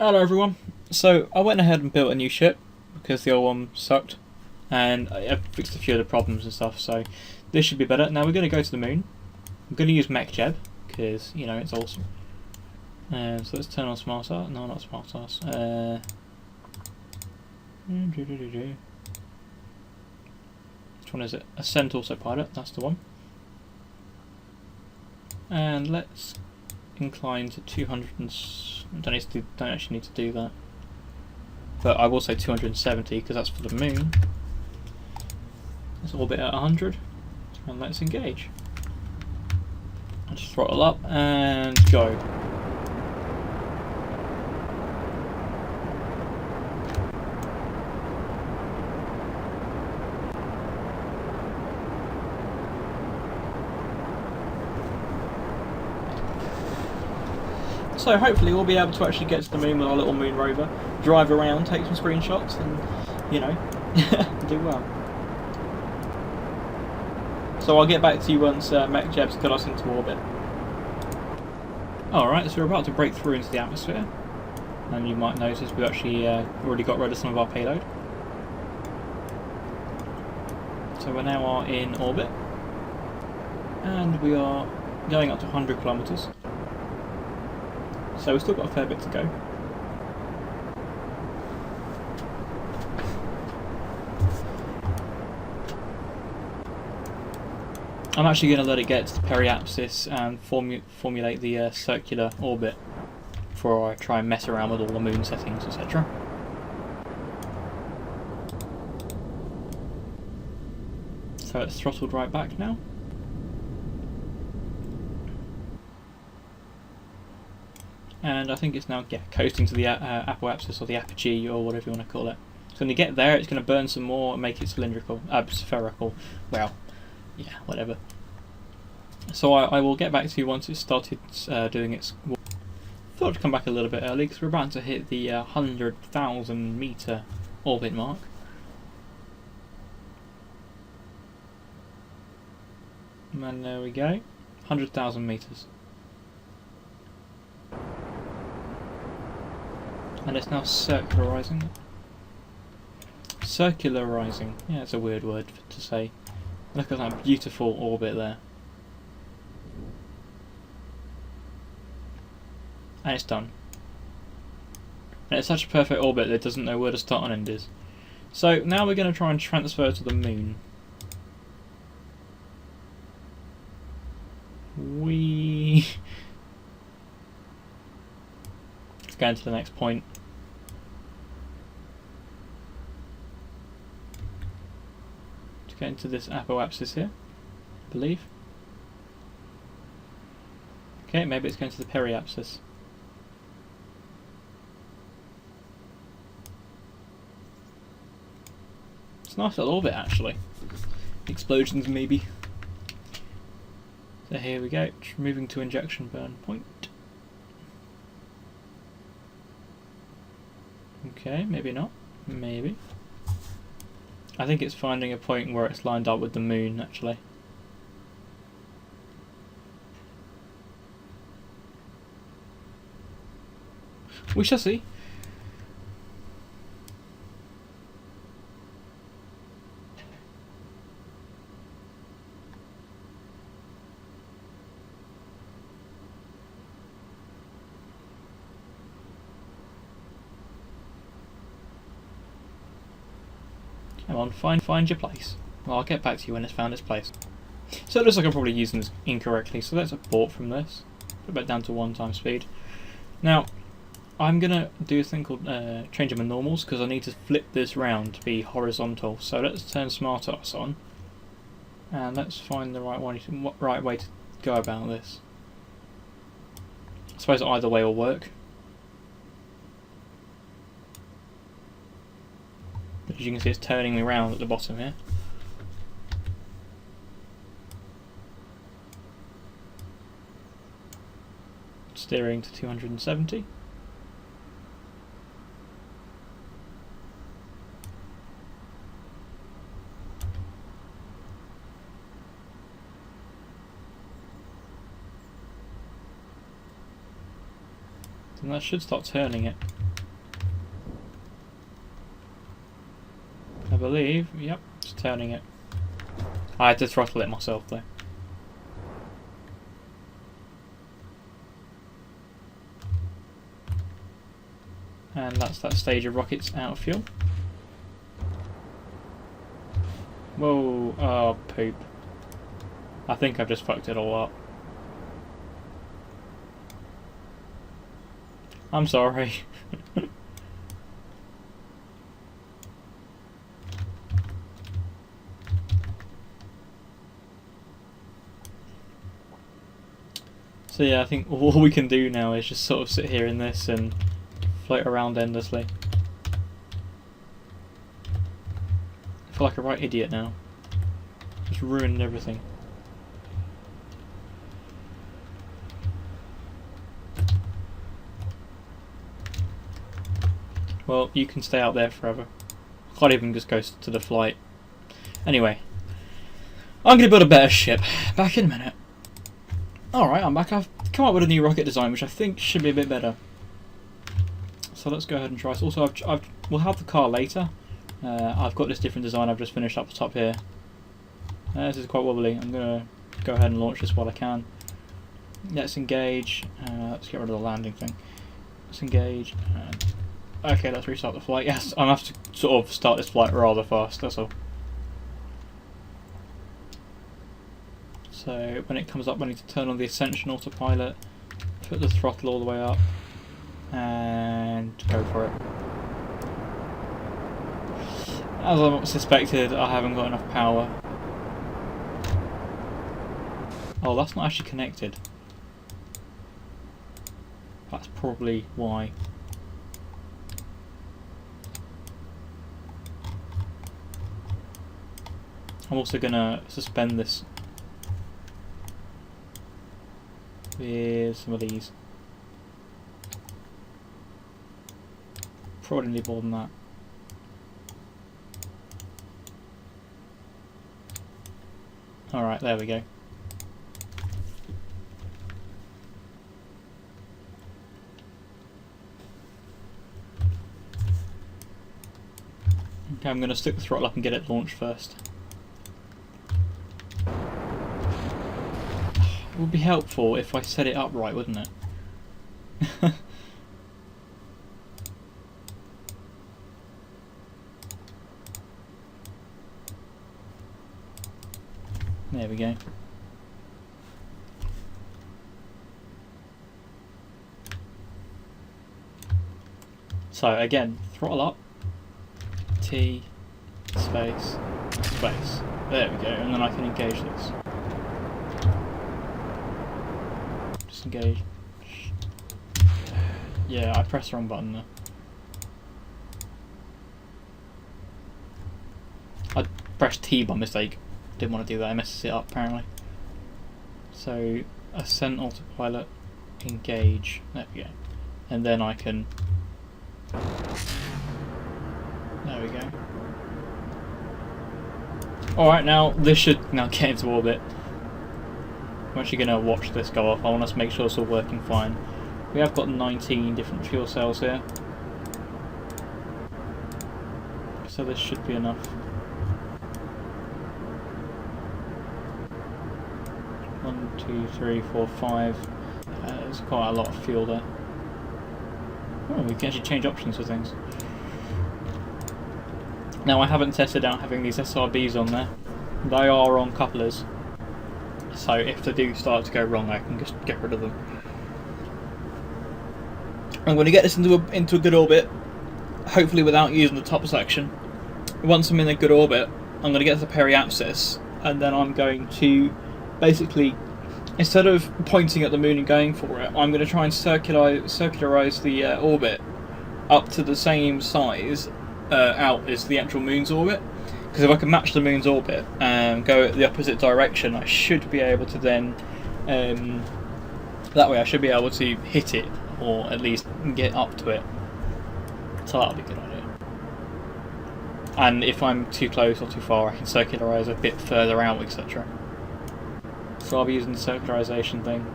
Hello everyone. So I went ahead and built a new ship because the old one sucked, and I fixed a few of the problems and stuff, so this should be better. Now we're going to go to the moon. I'm going to use MechJeb because, you know, it's awesome. So let's turn on Smart Art. No, not Smart Art. Which one is it? Ascent Autopilot, that's the one. And let's incline to 200 and... don't actually need to do that. But I will say 270 because that's for the moon. Let's orbit at 100 and let's engage. Let's throttle up and go. So hopefully we'll be able to actually get to the moon with our little moon rover, drive around, take some screenshots and, you know, do well. So I'll get back to you once MechJeb's got us into orbit. Alright, so we're about to break through into the atmosphere. And you might notice we've actually already got rid of some of our payload. So we now are in orbit. And we are going up to 100 kilometers. So we've still got a fair bit to go. I'm actually going to let it get to the periapsis and formulate the circular orbit before I try and mess around with all the moon settings, etc. So it's throttled right back now. And I think it's now coasting to the apoapsis or the apogee or whatever you want to call it. So when you get there, it's going to burn some more and make it cylindrical, spherical. Well, yeah, whatever. So I will get back to you once it's started doing its. Thought I'd come back a little bit early because we're about to hit the 100,000 meter orbit mark. And there we go, 100,000 meters. And it's now circularizing. Circularizing. Yeah, it's a weird word to say. Look at that beautiful orbit there. And it's done. And it's such a perfect orbit that it doesn't know where the start and end is. So now we're going to try and transfer to the moon. Let's go into the next point. Let's get into this apoapsis here, I believe. Okay, maybe it's going to the periapsis. It's a nice little orbit actually. Explosions maybe. So here we go, moving to injection burn point. Okay, maybe not. Maybe. I think it's finding a point where it's lined up with the moon actually. We shall see. Come on, find your place. Well, I'll get back to you when it's found its place. So it looks like I'm probably using this incorrectly, so let's abort from this. Put it back down to 1x speed. Now, I'm going to do a thing called changing my normals, because I need to flip this round to be horizontal. So let's turn Smart Arts on, and let's find the right way to go about this. I suppose either way will work. But as you can see, it's turning me around at the bottom here. Steering to 270. And that should start turning it. believe. Yep, it's turning it. I had to throttle it myself though. And that's that stage of rockets out of fuel. Whoa, oh poop. I think I've just fucked it all up. I'm sorry. So yeah, I think all we can do now is just sort of sit here in this and float around endlessly. I feel like a right idiot now. Just ruined everything. Well, you can stay out there forever. Can't even just go to the flight. Anyway, I'm going to build a better ship. Back in a minute. Alright, I'm back. I've come up with a new rocket design, which I think should be a bit better. So let's go ahead and try this. Also, we'll have the car later. I've got this different design I've just finished up the top here. This is quite wobbly. I'm going to go ahead and launch this while I can. Let's engage. Let's get rid of the landing thing. Let's engage. Okay, let's restart the flight. Yes, I'm going to have to sort of start this flight rather fast, that's all. So when it comes up, I need to turn on the Ascension autopilot, put the throttle all the way up, and go for it. As I suspected, I haven't got enough power. Oh, that's not actually connected. That's probably why. I'm also going to suspend this with some of these. Probably need more than that. Alright, there we go. Okay, I'm going to stick the throttle up and get it launched first. It would be helpful if I set it up right, wouldn't it? There we go. So again, throttle up, T, space, space. There we go, and then I can engage this. Disengage. Yeah, I pressed the wrong button there. I pressed T by mistake. Didn't want to do that, it messes it up apparently. So, ascent autopilot, engage, there we go. And then I can... There we go. Alright, now this should now get into orbit. I'm actually going to watch this go off. I want us to make sure it's all working fine. We have got 19 different fuel cells here. So this should be enough. 1, 2, 3, 4, 5. There's quite a lot of fuel there. Oh, we can actually change options for things. Now I haven't tested out having these SRBs on there. They are on couplers. So if they do start to go wrong, I can just get rid of them. I'm going to get this into a good orbit, hopefully without using the top section. Once I'm in a good orbit, I'm going to get to the periapsis, and then I'm going to basically, instead of pointing at the moon and going for it, I'm going to try and circularize the orbit up to the same size out as the actual moon's orbit. Because if I can match the moon's orbit and go the opposite direction, I should be able to then, that way I should be able to hit it, or at least get up to it. So that'll be a good idea. And if I'm too close or too far, I can circularize a bit further out, etc. So I'll be using the circularization thing.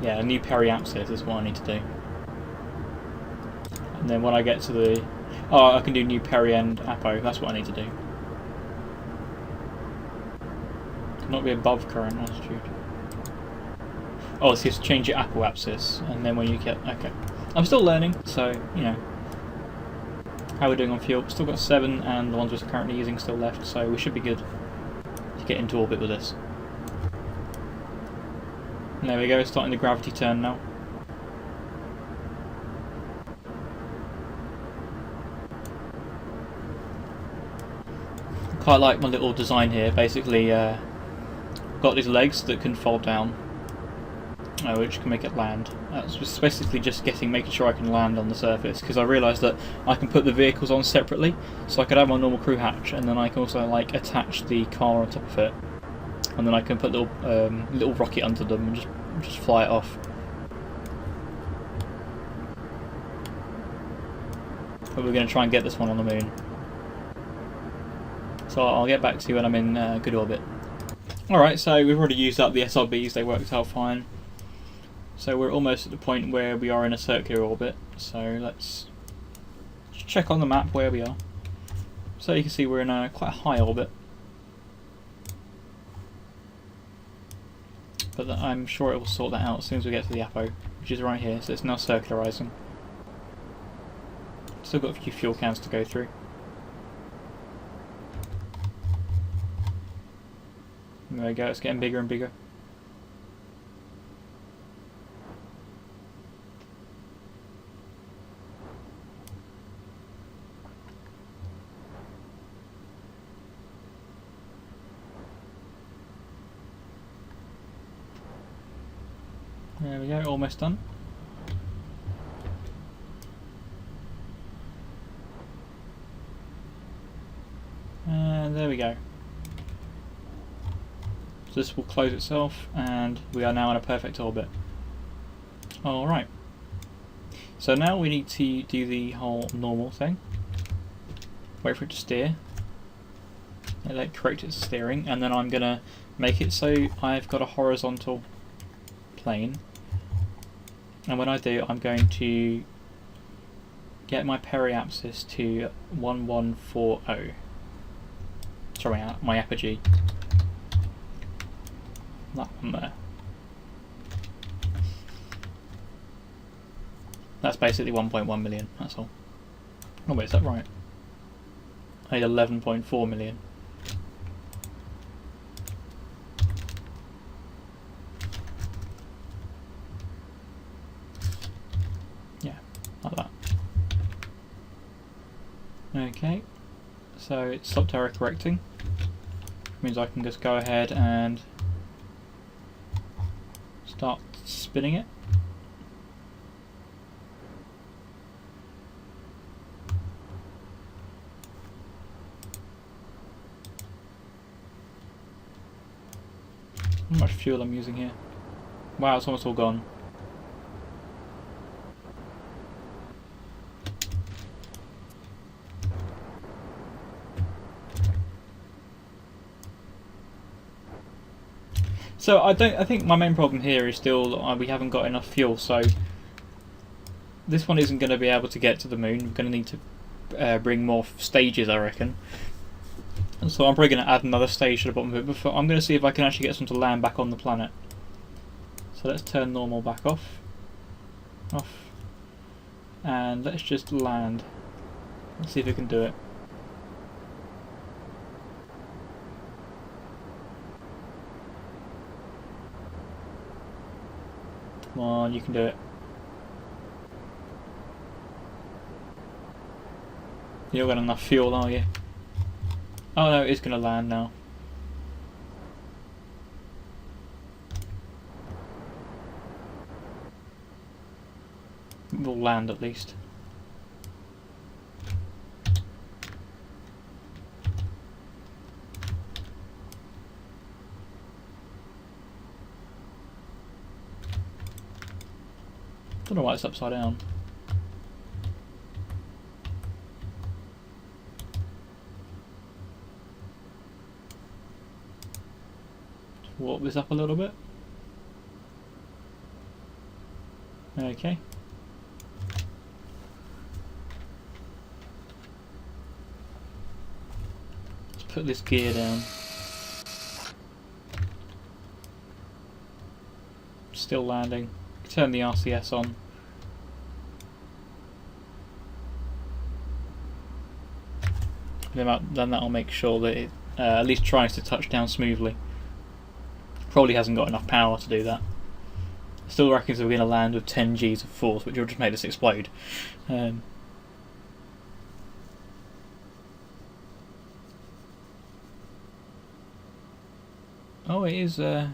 Yeah, a new periapsis is what I need to do. And then when I get to the... Oh, I can do new peri-end apo. That's what I need to do. Not be above current altitude. Oh, so you have to change your apoapsis, and then when you get... Okay. I'm still learning, so, you know. How we're doing on fuel. Still got 7, and the ones we're currently using still left, so we should be good to get into orbit with this. And there we go, starting the gravity turn now. Quite like my little design here. Basically, got these legs that can fold down, which can make it land. It's basically just making sure I can land on the surface, because I realised that I can put the vehicles on separately, so I could have my normal crew hatch, and then I can also like attach the car on top of it, and then I can put little rocket under them and just fly it off. But we're going to try and get this one on the moon. So I'll get back to you when I'm in good orbit. Alright, so we've already used up the SRBs, they worked out fine. So we're almost at the point where we are in a circular orbit, so let's just check on the map where we are. So you can see we're in a quite a high orbit. But I'm sure it will sort that out as soon as we get to the apo, which is right here, so it's now circularising. Still got a few fuel cans to go through. There we go, it's getting bigger and bigger. There we go, almost done. And there we go. So this will close itself, and we are now in a perfect orbit. Alright. So now we need to do the whole normal thing. Wait for it to steer. Let it correct its steering, and then I'm going to make it so I've got a horizontal plane. And when I do, I'm going to get my periapsis to 1140. Sorry, my apogee. That one there. That's basically 1.1 million, that's all. Oh wait, is that right? I need 11.4 million. Yeah, like that. Okay, so it stopped error correcting. Which means I can just go ahead and start spinning it. How much fuel I'm using here. Wow, it's almost all gone. So I think my main problem here is still we haven't got enough fuel, so this one isn't going to be able to get to the moon. We're going to need to bring more stages, I reckon. And so I'm probably going to add another stage to the bottom of it, but I'm going to see if I can actually get some to land back on the planet. So let's turn normal back off. And let's just land. Let's see if we can do it. Come on, you can do it. You've not got enough fuel, are you? Oh no, it's going to land now. We'll land at least. Don't know why it's upside down. Warp this up a little bit. Okay. put this gear down. Still landing. Turn the RCS on. Then that'll make sure that it at least tries to touch down smoothly. Probably hasn't got enough power to do that. Still reckons we're going to land with 10 Gs of force, which will just make this explode. Oh, it is. It's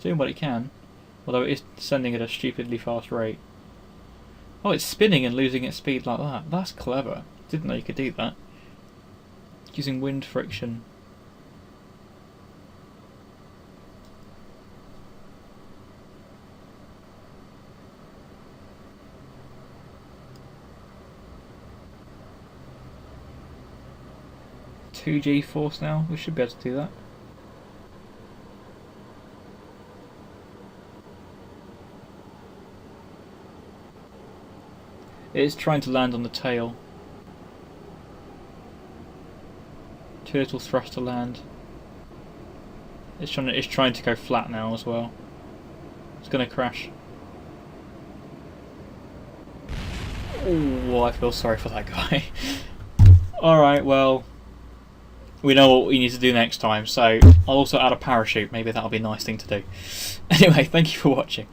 doing what it can, although it is sending at a stupidly fast rate. Oh, it's spinning and losing its speed like that. That's clever. Didn't know you could do that. Using wind friction. G force now. We should be able to do that. It is trying to land on the tail. Too little thrust to land. It's trying to go flat now as well. It's going to crash. Oh, I feel sorry for that guy. Alright, well, we know what we need to do next time, so I'll also add a parachute. Maybe that'll be a nice thing to do. Anyway, thank you for watching.